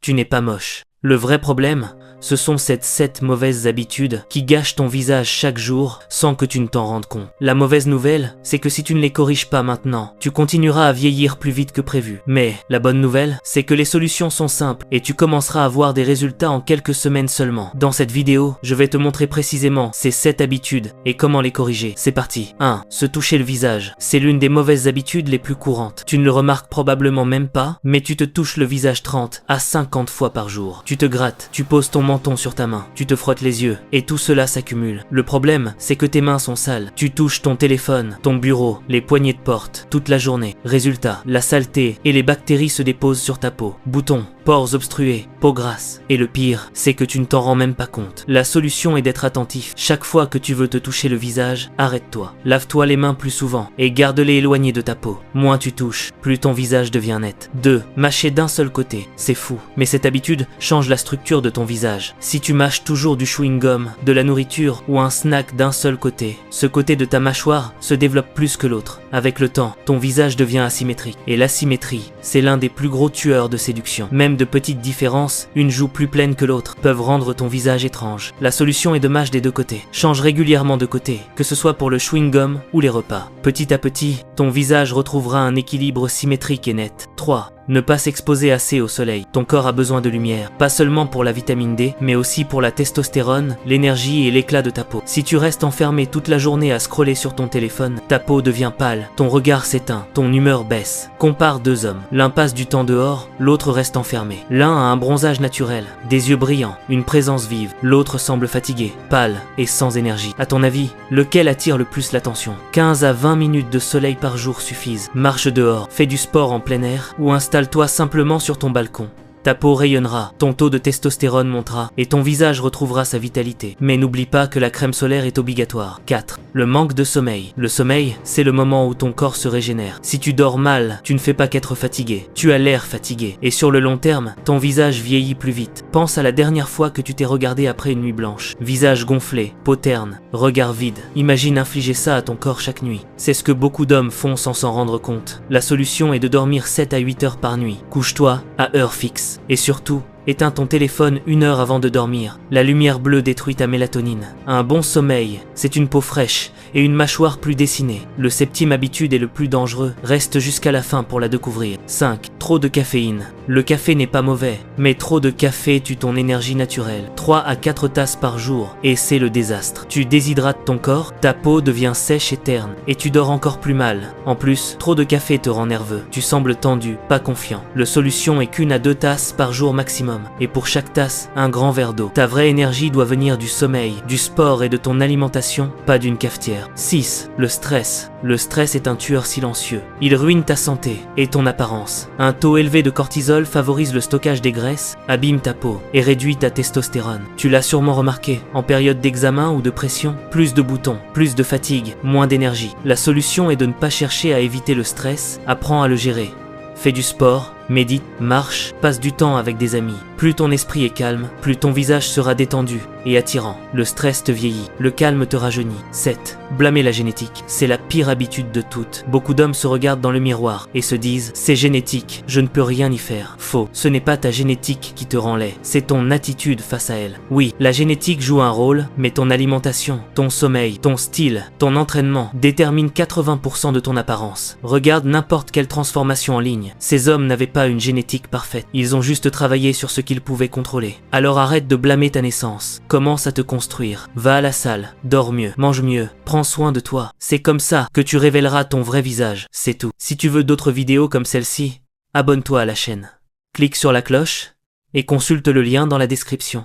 tu n'es pas moche. Le vrai problème, ce sont ces 7 mauvaises habitudes qui gâchent ton visage chaque jour sans que tu ne t'en rendes compte. La mauvaise nouvelle, c'est que si tu ne les corriges pas maintenant, tu continueras à vieillir plus vite que prévu. Mais la bonne nouvelle, c'est que les solutions sont simples et tu commenceras à voir des résultats en quelques semaines seulement. Dans cette vidéo, je vais te montrer précisément ces 7 habitudes et comment les corriger. C'est parti. 1. Se toucher le visage. C'est l'une des mauvaises habitudes les plus courantes. Tu ne le remarques probablement même pas, mais tu te touches le visage 30 à 50 fois par jour. Tu te grattes, tu poses ton menton sur ta main, tu te frottes les yeux, et tout cela s'accumule. Le problème, c'est que tes mains sont sales. Tu touches ton téléphone, ton bureau, les poignées de porte, toute la journée. Résultat, la saleté et les bactéries se déposent sur ta peau. Boutons, pores obstrués, peau grasse. Et le pire, c'est que tu ne t'en rends même pas compte. La solution est d'être attentif. Chaque fois que tu veux te toucher le visage, arrête-toi. Lave-toi les mains plus souvent et garde-les éloignées de ta peau. Moins tu touches, plus ton visage devient net. 2. Mâcher d'un seul côté. C'est fou, mais cette habitude change la structure de ton visage. Si tu mâches toujours du chewing-gum, de la nourriture ou un snack d'un seul côté, ce côté de ta mâchoire se développe plus que l'autre. Avec le temps, ton visage devient asymétrique. Et l'asymétrie, c'est l'un des plus gros tueurs de séduction. Même de petites différences, une joue plus pleine que l'autre, peuvent rendre ton visage étrange. La solution est de mâcher des deux côtés. Change régulièrement de côté, que ce soit pour le chewing-gum ou les repas. Petit à petit, ton visage retrouvera un équilibre symétrique et net. 3. Ne pas s'exposer assez au soleil. Ton corps a besoin de lumière, pas seulement pour la vitamine D, mais aussi pour la testostérone, l'énergie et l'éclat de ta peau. Si tu restes enfermé toute la journée à scroller sur ton téléphone, ta peau devient pâle, ton regard s'éteint, ton humeur baisse. Compare 2 hommes. L'un passe du temps dehors, l'autre reste enfermé. L'un a un bronzage naturel, des yeux brillants, une présence vive. L'autre semble fatigué, pâle et sans énergie. À ton avis, lequel attire le plus l'attention? 15 à 20 minutes de soleil par jour suffisent. Marche dehors, fais du sport en plein air ou installe-toi simplement sur ton balcon. Ta peau rayonnera, ton taux de testostérone montera et ton visage retrouvera sa vitalité. Mais n'oublie pas que la crème solaire est obligatoire. 4. Le manque de sommeil. Le sommeil, c'est le moment où ton corps se régénère. Si tu dors mal, tu ne fais pas qu'être fatigué. Tu as l'air fatigué. Et sur le long terme, ton visage vieillit plus vite. Pense à la dernière fois que tu t'es regardé après une nuit blanche. Visage gonflé, peau terne, regard vide. Imagine infliger ça à ton corps chaque nuit. C'est ce que beaucoup d'hommes font sans s'en rendre compte. La solution est de dormir 7 à 8 heures par nuit. Couche-toi à heure fixe. Et surtout, éteins ton téléphone 1 heure avant de dormir. La lumière bleue détruit ta mélatonine. Un bon sommeil, c'est une peau fraîche et une mâchoire plus dessinée. Le 7e habitude est le plus dangereux. Reste jusqu'à la fin pour la découvrir. 5. Trop de caféine. Le café n'est pas mauvais, mais trop de café tue ton énergie naturelle. 3 à 4 tasses par jour et c'est le désastre. Tu déshydrates ton corps, ta peau devient sèche et terne et tu dors encore plus mal. En plus, trop de café te rend nerveux. Tu sembles tendu, pas confiant. La solution est qu'1 à 2 tasses par jour maximum. Et pour chaque tasse, un grand verre d'eau. Ta vraie énergie doit venir du sommeil, du sport et de ton alimentation, pas d'une cafetière. 6. Le stress. Le stress est un tueur silencieux. Il ruine ta santé et ton apparence. Un taux élevé de cortisol favorise le stockage des graisses, abîme ta peau et réduit ta testostérone. Tu l'as sûrement remarqué, en période d'examen ou de pression, plus de boutons, plus de fatigue, moins d'énergie. La solution est de ne pas chercher à éviter le stress, apprends à le gérer. Fais du sport, médite, marche, passe du temps avec des amis. Plus ton esprit est calme, plus ton visage sera détendu et attirant. Le stress te vieillit, le calme te rajeunit. 7. Blâmer la génétique. C'est la pire habitude de toutes. Beaucoup d'hommes se regardent dans le miroir et se disent « c'est génétique, je ne peux rien y faire ». Faux, ce n'est pas ta génétique qui te rend laid, c'est ton attitude face à elle. Oui, la génétique joue un rôle, mais ton alimentation, ton sommeil, ton style, ton entraînement déterminent 80% de ton apparence. Regarde n'importe quelle transformation en ligne. Ces hommes n'avaient pas une génétique parfaite, ils ont juste travaillé sur ce qu'ils pouvaient contrôler. Alors arrête de blâmer ta naissance, commence à te construire, va à la salle, dors mieux, mange mieux, prends soin de toi. C'est comme ça que tu révéleras ton vrai visage, c'est tout. Si tu veux d'autres vidéos comme celle-ci, abonne-toi à la chaîne. Clique sur la cloche et consulte le lien dans la description.